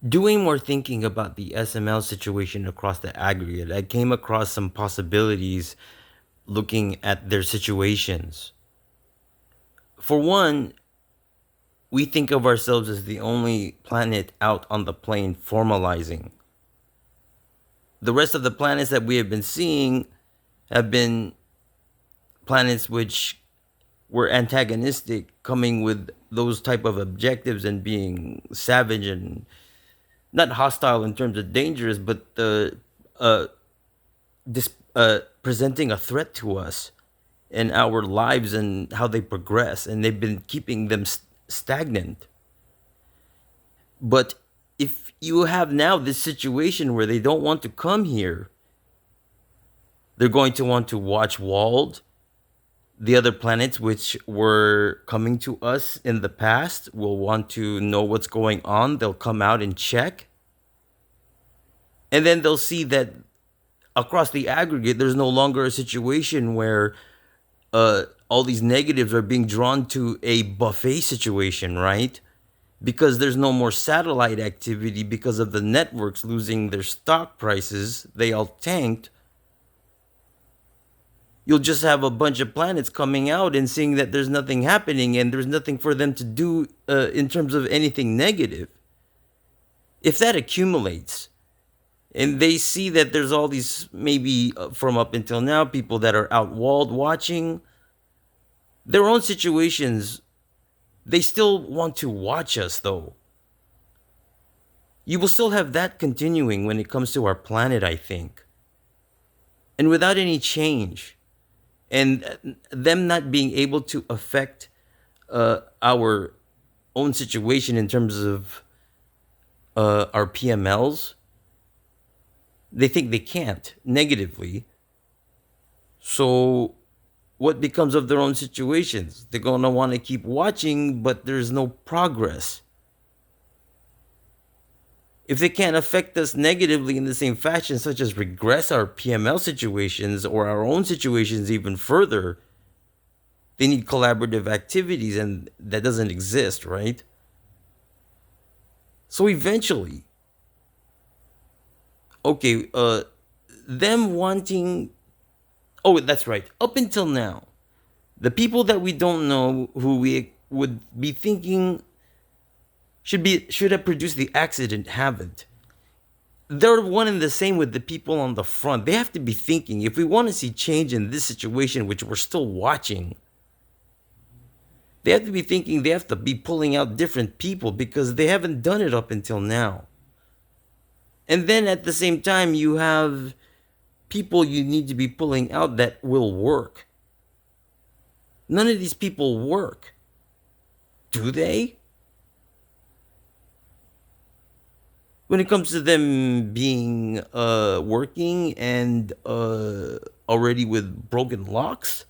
Doing more thinking about the SML situation across the aggregate, I came across some possibilities looking at their situations. For one, we think of ourselves as the only planet out on the plane formalizing. The rest of the planets that we have been seeing have been planets which were antagonistic, coming with those type of objectives and being savage and not hostile in terms of dangerous, but uh, presenting a threat to us in our lives and how they progress, and they've been keeping them stagnant. But if you have now this situation where they don't want to come here, they're going to want to watch Wald. The other planets which were coming to us in the past will want to know what's going on. They'll come out and check. And then they'll see that across the aggregate, there's no longer a situation where all these negatives are being drawn to a buffet situation, right? Because there's no more satellite activity because of the networks losing their stock prices. They all tanked. You'll just have a bunch of planets coming out and seeing that there's nothing happening and there's nothing for them to do in terms of anything negative. If that accumulates and they see that there's all these, maybe from up until now, people that are out walled watching their own situations, they still want to watch us though. You will still have that continuing when it comes to our planet, I think. And without any change, and them not being able to affect our own situation in terms of our PMLs, they think they can't negatively. So, what becomes of their own situations? They're going to want to keep watching, but there's no progress. If they can't affect us negatively in the same fashion, such as regress our PML situations or our own situations even further, they need collaborative activities, and that doesn't exist, right? So eventually, okay, them wanting, oh, that's right, up until now, the people that we don't know who we would be thinking should have produced the accident haven't. They're one and the same with the people on the front. They have to be thinking, if we want to see change in this situation, which we're still watching, they have to be thinking, they have to be pulling out different people because they haven't done it up until now. And then at the same time, you have people you need to be pulling out that will work. None of these people work. Do they? When it comes to them being working and already with broken locks,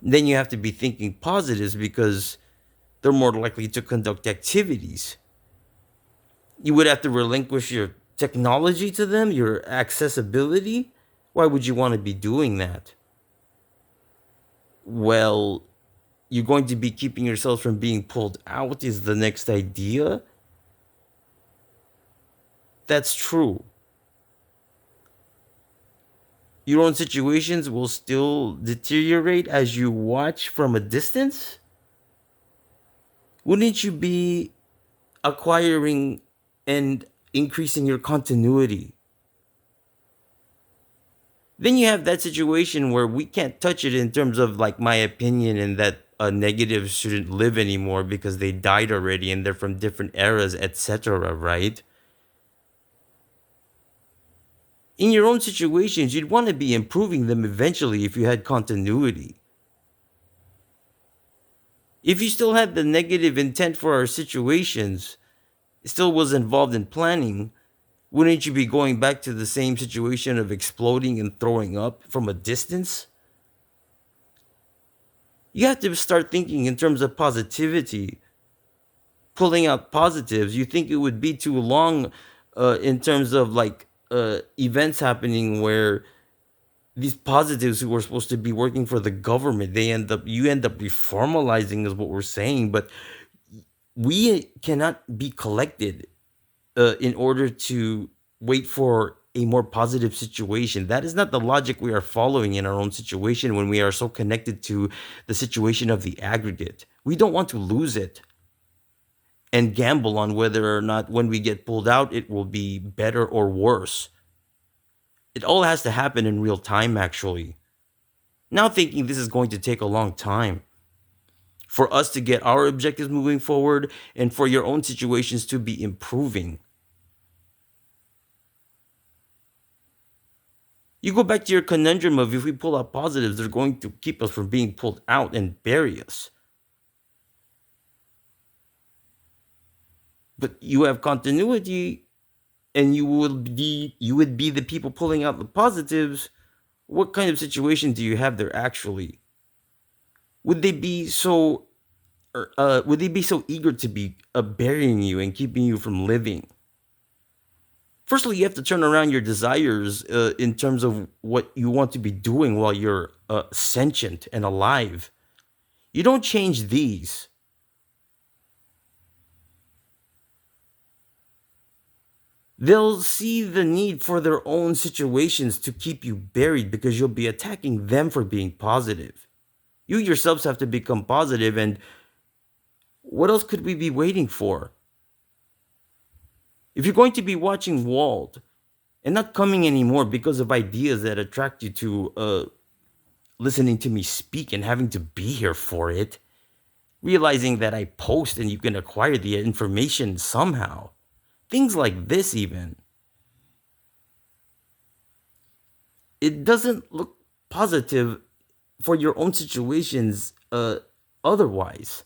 then you have to be thinking positives because they're more likely to conduct activities. You would have to relinquish your technology to them, your accessibility. Why would you want to be doing that? Well, you're going to be keeping yourself from being pulled out, is the next idea. That's true. Your own situations will still deteriorate as you watch from a distance? Wouldn't you be acquiring and increasing your continuity? Then you have that situation where we can't touch it in terms of like my opinion, and that negatives shouldn't live anymore because they died already and they're from different eras, etc., right? In your own situations, you'd want to be improving them eventually if you had continuity. If you still had the negative intent for our situations, still was involved in planning, wouldn't you be going back to the same situation of exploding and throwing up from a distance? You have to start thinking in terms of positivity, pulling out positives. You think it would be too long in terms of like events happening where these positives who are supposed to be working for the government, you end up reformalizing is what we're saying, but we cannot be collected in order to wait for a more positive situation. That is not the logic we are following in our own situation when we are so connected to the situation of the aggregate. We don't want to lose it and gamble on whether or not when we get pulled out, it will be better or worse. It all has to happen in real time, actually. Now, thinking this is going to take a long time for us to get our objectives moving forward and for your own situations to be improving. You go back to your conundrum of if we pull out positives, they're going to keep us from being pulled out and bury us. But you have continuity and you would be the people pulling out the positives. What kind of situation do you have there actually? Would they be so would they be so eager to be burying you and keeping you from living? Firstly, you have to turn around your desires in terms of what you want to be doing while you're sentient and alive. You don't change these. They'll see the need for their own situations to keep you buried because you'll be attacking them for being positive. You yourselves have to become positive, and what else could we be waiting for? If you're going to be watching Walt and not coming anymore because of ideas that attract you to listening to me speak and having to be here for it, realizing that I post and you can acquire the information somehow, things like this, even, it doesn't look positive for your own situations otherwise.